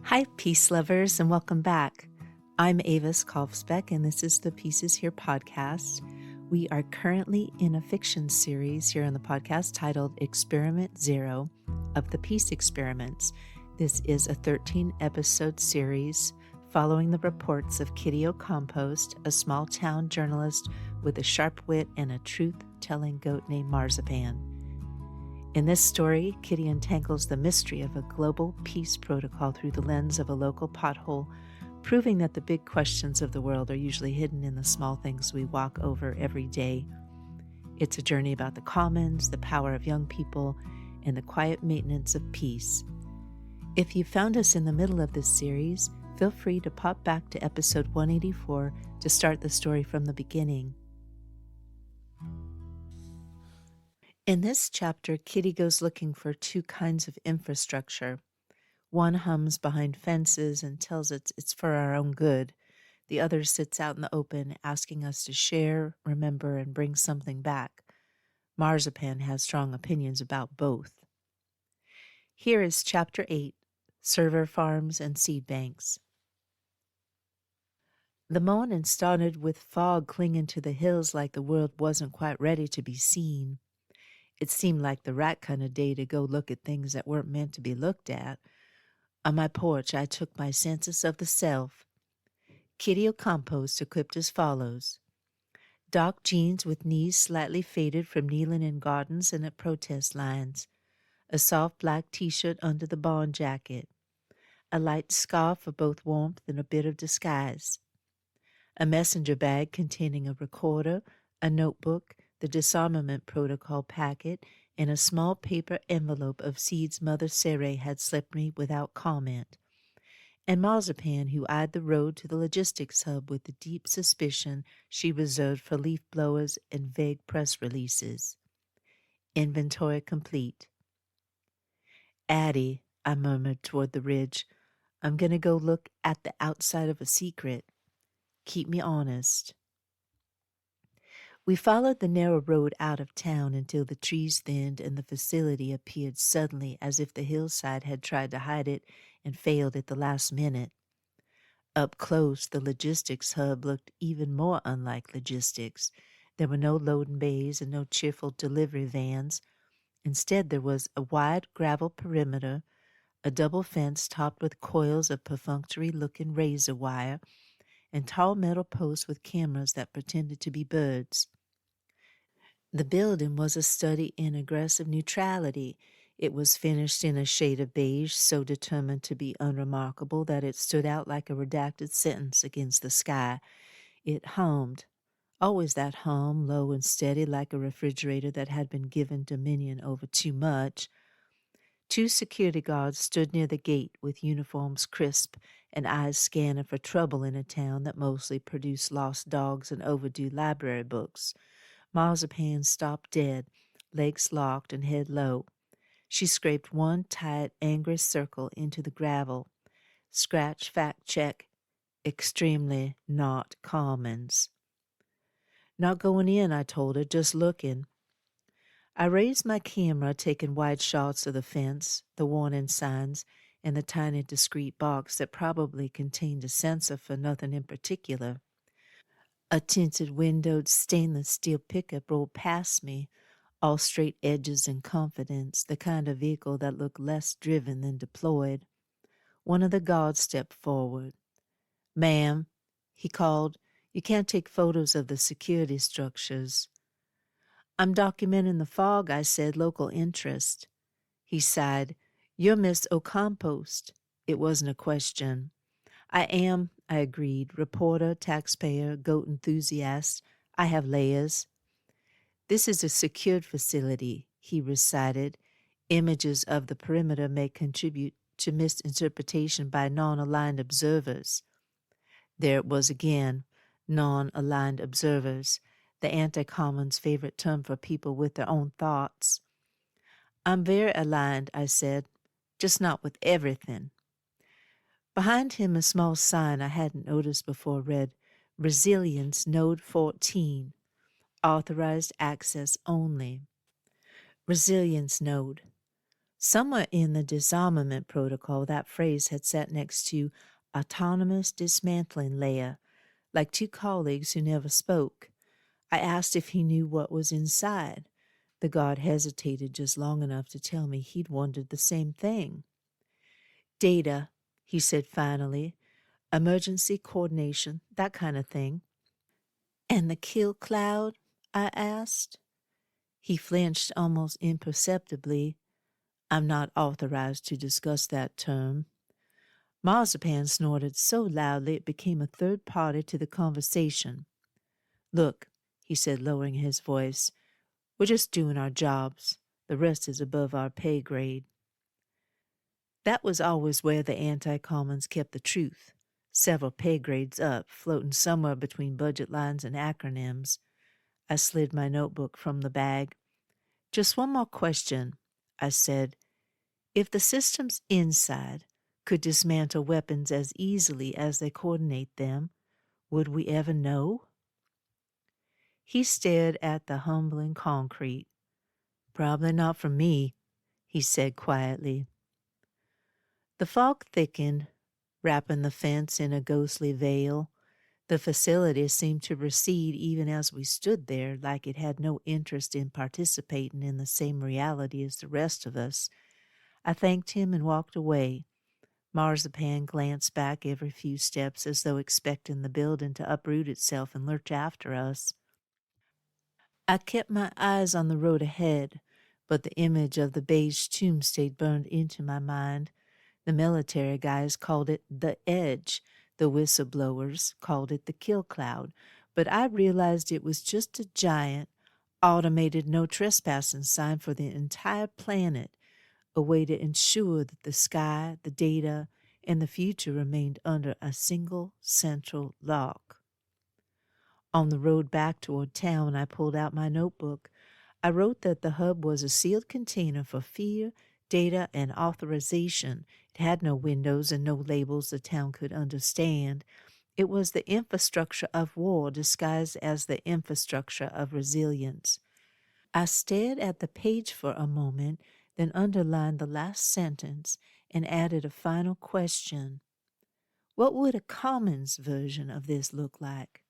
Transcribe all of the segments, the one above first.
Hi, peace lovers, and welcome back. I'm Avis Kalfsbeck, and this is the Pieces Here podcast. We are currently in a fiction series here on the podcast titled Experiment Zero of the Peace Experiments. This is a 13-episode series following the reports of Kitty O'Compost, a small-town journalist with a sharp wit and a truth-telling goat named Marzipan. In this story, Kitty untangles the mystery of a global peace protocol through the lens of a local pothole, proving that the big questions of the world are usually hidden in the small things we walk over every day. It's a journey about the commons, the power of young people, and the quiet maintenance of peace. If you found us in the middle of this series, feel free to pop back to episode 184 to start the story from the beginning. In this chapter, Kitty goes looking for two kinds of infrastructure. One hums behind fences and tells it it's for our own good. The other sits out in the open, asking us to share, remember, and bring something back. Marzipan has strong opinions about both. Here is Chapter 8, Server Farms and Seed Banks. The morning started with fog clinging to the hills like the world wasn't quite ready to be seen. It seemed like the right kind of day to go look at things that weren't meant to be looked at. On my porch, I took my census of the self. Kitty O'Compost equipped as follows: dark jeans with knees slightly faded from kneeling in gardens and at protest lines, a soft black t-shirt under the barn jacket, a light scarf for both warmth and a bit of disguise, a messenger bag containing a recorder, a notebook, the disarmament protocol packet, and a small paper envelope of seeds Mother Sarah had slipped me without comment, and Marzipan, who eyed the road to the logistics hub with the deep suspicion she reserved for leaf blowers and vague press releases. Inventory complete. Addie, I murmured toward the ridge, I'm going to go look at the outside of a secret. Keep me honest. We followed the narrow road out of town until the trees thinned and the facility appeared suddenly as if the hillside had tried to hide it and failed at the last minute. Up close, the logistics hub looked even more unlike logistics. There were no loading bays and no cheerful delivery vans. Instead, there was a wide gravel perimeter, a double fence topped with coils of perfunctory-looking razor wire, and tall metal posts with cameras that pretended to be birds. The building was a study in aggressive neutrality. It was finished in a shade of beige, so determined to be unremarkable that it stood out like a redacted sentence against the sky. It hummed, always that hum, low and steady like a refrigerator that had been given dominion over too much. Two security guards stood near the gate with uniforms crisp and eyes scanning for trouble in a town that mostly produced lost dogs and overdue library books. Marzipan stopped dead, legs locked and head low. She scraped one tight, angry circle into the gravel. Scratch, fact check, extremely not commons. Not going in, I told her, just looking. I raised my camera, taking wide shots of the fence, the warning signs, and the tiny discreet box that probably contained a sensor for nothing in particular. A tinted windowed stainless steel pickup rolled past me, all straight edges and confidence, the kind of vehicle that looked less driven than deployed. One of the guards stepped forward. "Ma'am," he called, "you can't take photos of the security structures." "I'm documenting the fog," I said, "local interest." He sighed. "You're Miss O'Compost." It wasn't a question. "I am," I agreed, "reporter, taxpayer, goat enthusiast. I have layers." "This is a secured facility," he recited. "Images of the perimeter may contribute to misinterpretation by non-aligned observers." There it was again, non-aligned observers, the anti-common's favorite term for people with their own thoughts. "I'm very aligned," I said, "just not with everything." Behind him, a small sign I hadn't noticed before read, "Resilience Node 14, Authorized Access Only." Resilience Node. Somewhere in the disarmament protocol, that phrase had sat next to autonomous dismantling layer, like two colleagues who never spoke. I asked if he knew what was inside. The guard hesitated just long enough to tell me he'd wondered the same thing. Data, he said finally. Emergency coordination, that kind of thing. And the kill cloud? I asked. He flinched almost imperceptibly. I'm not authorized to discuss that term. Marzipan snorted so loudly it became a third party to the conversation. Look, he said, lowering his voice, we're just doing our jobs. The rest is above our pay grade. That was always where the anti-commons kept the truth. Several pay grades up, floating somewhere between budget lines and acronyms. I slid my notebook from the bag. Just one more question, I said. If the systems inside could dismantle weapons as easily as they coordinate them, would we ever know? He stared at the humbling concrete. Probably not for me, he said quietly. The fog thickened, wrapping the fence in a ghostly veil. The facility seemed to recede even as we stood there, like it had no interest in participating in the same reality as the rest of us. I thanked him and walked away. Marzipan glanced back every few steps as though expecting the building to uproot itself and lurch after us. I kept my eyes on the road ahead, but the image of the beige tomb stayed burned into my mind. The military guys called it the edge. The whistleblowers called it the kill cloud. But I realized it was just a giant, automated no trespassing sign for the entire planet, a way to ensure that the sky, the data, and the future remained under a single central lock. On the road back toward town, I pulled out my notebook. I wrote that the hub was a sealed container for fear, data, and authorization. It had no windows and no labels the town could understand. It was the infrastructure of war disguised as the infrastructure of resilience. I stared at the page for a moment, then underlined the last sentence and added a final question. What would a commons version of this look like?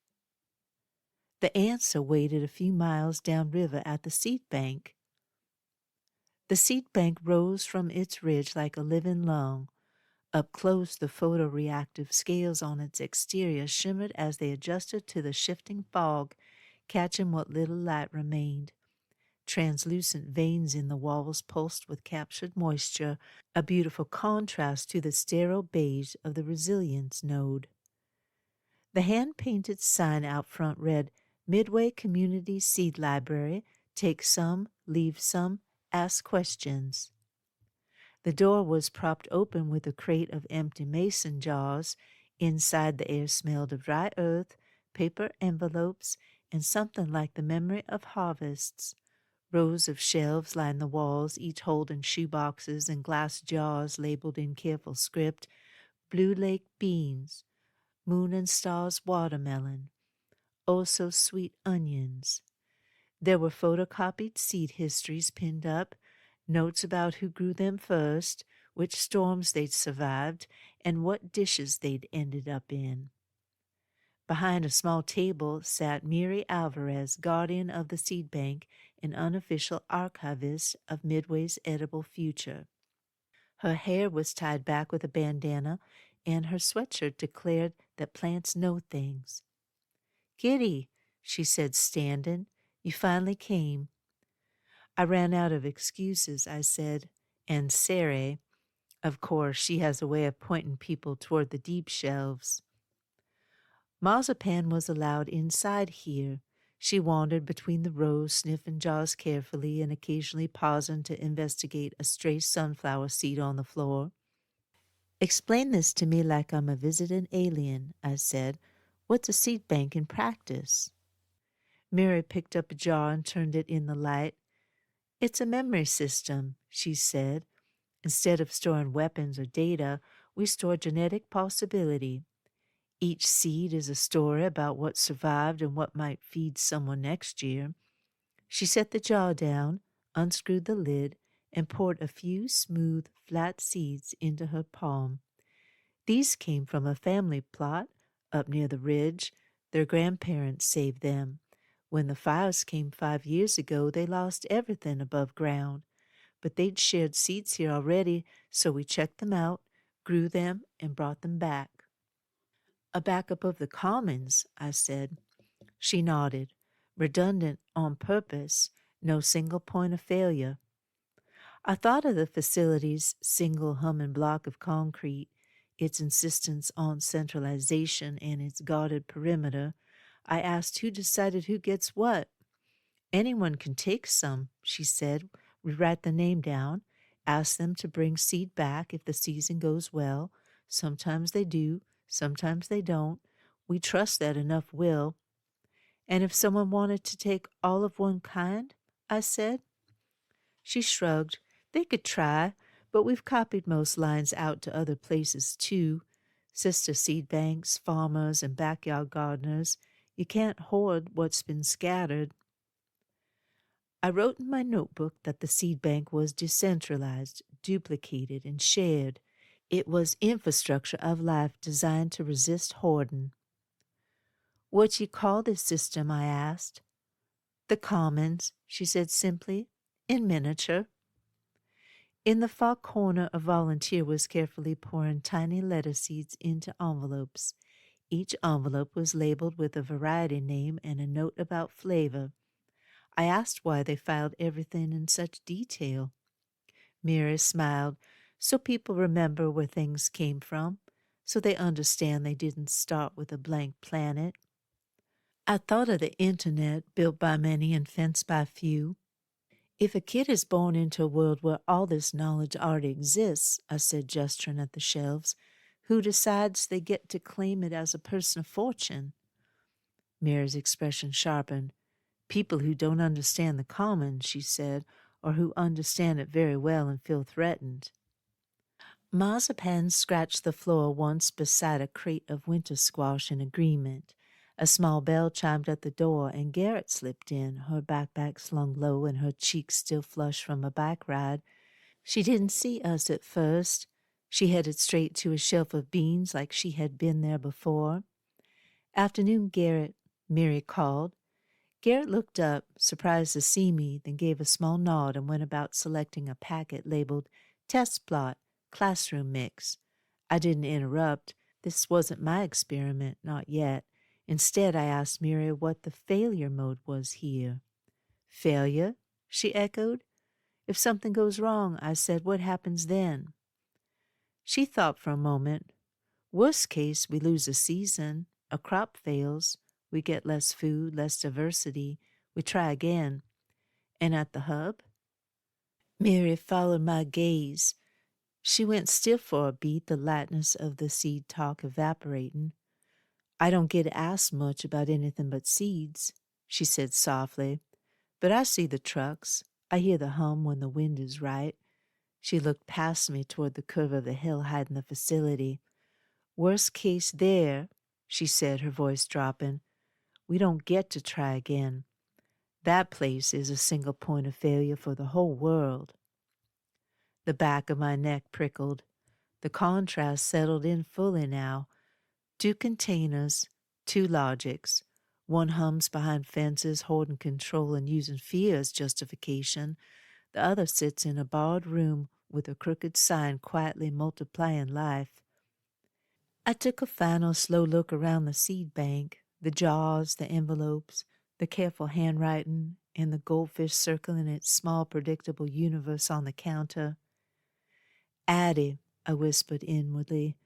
The answer waited a few miles downriver at the seed bank. The seed bank rose from its ridge like a living lung. Up close, the photoreactive scales on its exterior shimmered as they adjusted to the shifting fog, catching what little light remained. Translucent veins in the walls pulsed with captured moisture, a beautiful contrast to the sterile beige of the resilience node. The hand-painted sign out front read, Midway Community Seed Library, take some, leave some, ask questions. The door was propped open with a crate of empty mason jars. Inside, the air smelled of dry earth, paper envelopes, and something like the memory of harvests. Rows of shelves lined the walls, each holding shoeboxes and glass jars labeled in careful script, Blue Lake beans, Moon and Stars watermelon, oh so sweet onions. There were photocopied seed histories pinned up, notes about who grew them first, which storms they'd survived, and what dishes they'd ended up in. Behind a small table sat Miri Alvarez, guardian of the seed bank and unofficial archivist of Midway's edible future. Her hair was tied back with a bandana, and her sweatshirt declared that plants know things. Kitty, she said, standing, you finally came. I ran out of excuses, I said, and Sarah, of course, she has a way of pointing people toward the deep shelves. Marzipan was allowed inside here. She wandered between the rows, sniffing jars carefully and occasionally pausing to investigate a stray sunflower seed on the floor. Explain this to me like I'm a visiting alien, I said. What's a seed bank in practice? Mary picked up a jar and turned it in the light. It's a memory system, she said. Instead of storing weapons or data, we store genetic possibility. Each seed is a story about what survived and what might feed someone next year. She set the jar down, unscrewed the lid, and poured a few smooth, flat seeds into her palm. These came from a family plot up near the ridge. Their grandparents saved them. When the fires came 5 years ago, they lost everything above ground. But they'd shared seeds here already, so we checked them out, grew them, and brought them back. A backup of the commons, I said. She nodded. Redundant on purpose, no single point of failure. I thought of the facility's single humming block of concrete, its insistence on centralization and its guarded perimeter. I asked who decided who gets what. Anyone can take some, she said. We write the name down, ask them to bring seed back if the season goes well. Sometimes they do, sometimes they don't. We trust that enough will. And if someone wanted to take all of one kind, I said. She shrugged. They could try, but we've copied most lines out to other places too. Sister seed banks, farmers, and backyard gardeners. You can't hoard what's been scattered. I wrote in my notebook that the seed bank was decentralized, duplicated, and shared. It was infrastructure of life designed to resist hoarding. What you call this system? I asked. The commons, she said simply, in miniature. In the far corner, a volunteer was carefully pouring tiny lettuce seeds into envelopes. Each envelope was labeled with a variety name and a note about flavor. I asked why they filed everything in such detail. Mary smiled. So people remember where things came from, so they understand they didn't start with a blank planet. I thought of the internet, built by many and fenced by few. If a kid is born into a world where all this knowledge already exists, I said, gesturing at the shelves, who decides they get to claim it as a personal fortune? Mary's expression sharpened. People who don't understand the common, she said, or who understand it very well and feel threatened. Marzipan scratched the floor once beside a crate of winter squash in agreement. A small bell chimed at the door, and Garrett slipped in, her backpack slung low and her cheeks still flushed from a bike ride. She didn't see us at first. She headed straight to a shelf of beans like she had been there before. Afternoon, Garrett, Mary called. Garrett looked up, surprised to see me, then gave a small nod and went about selecting a packet labeled Test Plot, Classroom Mix. I didn't interrupt. This wasn't my experiment, not yet. Instead, I asked Mary what the failure mode was here. Failure? She echoed. If something goes wrong, I said, what happens then? She thought for a moment. Worst case, we lose a season. A crop fails. We get less food, less diversity. We try again. And at the hub? Mary followed my gaze. She went stiff for a beat, the lightness of the seed talk evaporating. I don't get asked much about anything but seeds, she said softly. But I see the trucks. I hear the hum when the wind is right. She looked past me toward the curve of the hill hiding the facility. Worst case there, she said, her voice dropping. We don't get to try again. That place is a single point of failure for the whole world. The back of my neck prickled. The contrast settled in fully now. 2 containers, 2 logics. One hums behind fences, holding control and using fear as justification. The other sits in a barred room with a crooked sign quietly multiplying life. I took a final slow look around the seed bank, the jars, the envelopes, the careful handwriting, and the goldfish circling its small predictable universe on the counter. Addie, I whispered inwardly,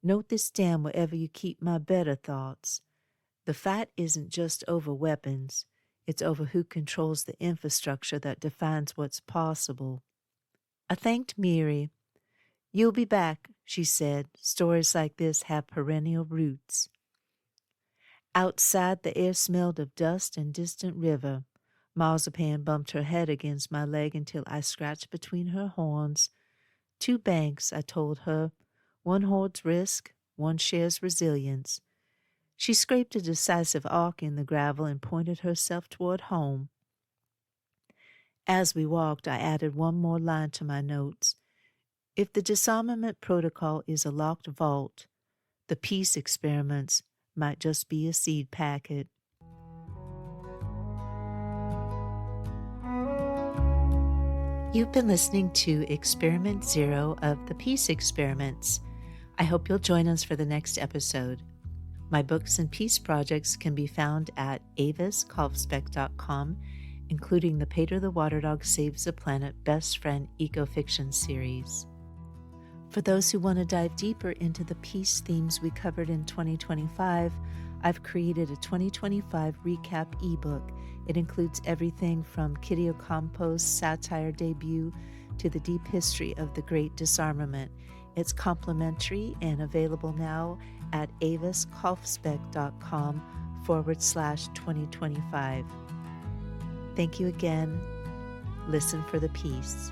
note this down wherever you keep my better thoughts. The fight isn't just over weapons. It's over who controls the infrastructure that defines what's possible. I thanked Mary. You'll be back, she said. Stories like this have perennial roots. Outside, the air smelled of dust and distant river. Marzipan bumped her head against my leg until I scratched between her horns. 2 banks, I told her. One hoards risk, one shares resilience. She scraped a decisive arc in the gravel and pointed herself toward home. As we walked, I added one more line to my notes. If the disarmament protocol is a locked vault, the peace experiments might just be a seed packet. You've been listening to Experiment Zero of the Peace Experiments. I hope you'll join us for the next episode. My books and peace projects can be found at aviskaufsbeck.com, including the Peter the Water Dog Saves the Planet Best Friend Eco-Fiction series. For those who want to dive deeper into the peace themes we covered in 2025, I've created a 2025 recap ebook. It includes everything from Kitty Ocampo's satire debut to the deep history of the Great Disarmament. It's complimentary and available now at aviskaufsbeck.com/2025. Thank you again. Listen for the peace.